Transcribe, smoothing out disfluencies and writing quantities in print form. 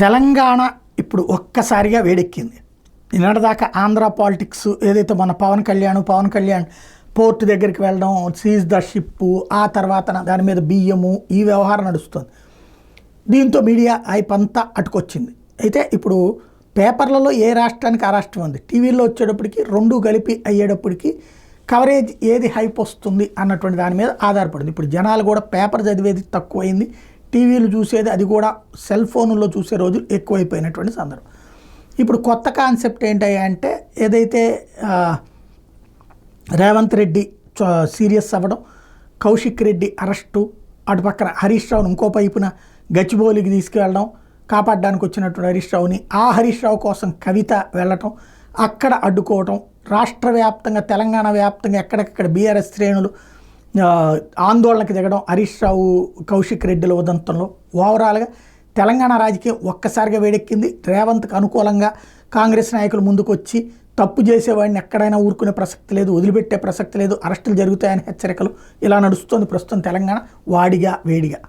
తెలంగాణ ఇప్పుడు ఒక్కసారిగా వేడెక్కింది. నిన్నటిదాకా ఆంధ్ర పాలిటిక్స్ ఏదైతే మన పవన్ కళ్యాణ్ పోర్ట్ దగ్గరికి వెళ్ళడం, సీజ్ ద షిప్, ఆ తర్వాత దాని మీద బియ్యము, ఈ వ్యవహారం నడుస్తుంది. దీంతో మీడియా హైప్ అంతా అటుకొచ్చింది. అయితే ఇప్పుడు పేపర్లలో ఏ రాష్ట్రానికి ఆ రాష్ట్రం ఉంది, టీవీల్లో వచ్చేటప్పటికి రెండు కలిపి అయ్యేటప్పటికి కవరేజ్ ఏది హైప్ వస్తుంది అన్నటువంటి దాని మీద ఆధారపడింది. ఇప్పుడు జనాలు కూడా పేపర్ చదివేది తక్కువైంది, టీవీలు చూసేది అది కూడా సెల్ ఫోన్లో చూసే రోజులు ఎక్కువైపోయినటువంటి సందర్భం. ఇప్పుడు కొత్త కాన్సెప్ట్ ఏంటంటే ఏదైతే రేవంత్ రెడ్డి సీరియస్ అవ్వడం, కౌశిక్ రెడ్డి అరెస్టు, అటుపక్కన హరీష్ రావును ఇంకో వైపున గచ్చిబౌలికి తీసుకువెళ్ళడం, కాపాడడానికి వచ్చినటువంటి హరీష్ రావుని, ఆ హరీష్ రావు కోసం కవిత వెళ్ళటం, అక్కడ అడ్డుకోవటం, రాష్ట్ర వ్యాప్తంగా తెలంగాణ వ్యాప్తంగా ఎక్కడెక్కడ బీఆర్ఎస్ శ్రేణులు ఆందోళనకి దిగడం, హరీష్ రావు కౌశిక్ రెడ్డిల ఉదంతంలో ఓవరాల్గా తెలంగాణ రాజకీయం ఒక్కసారిగా వేడెక్కింది. రేవంత్కి అనుకూలంగా కాంగ్రెస్ నాయకులు ముందుకు వచ్చి తప్పు చేసేవాడిని ఎక్కడైనా ఊరుకునే ప్రసక్తి లేదు, వదిలిపెట్టే ప్రసక్తి లేదు, అరెస్టులు జరుగుతాయని హెచ్చరికలు, ఇలా నడుస్తుంది ప్రస్తుతం తెలంగాణ వాడిగా వేడిగా.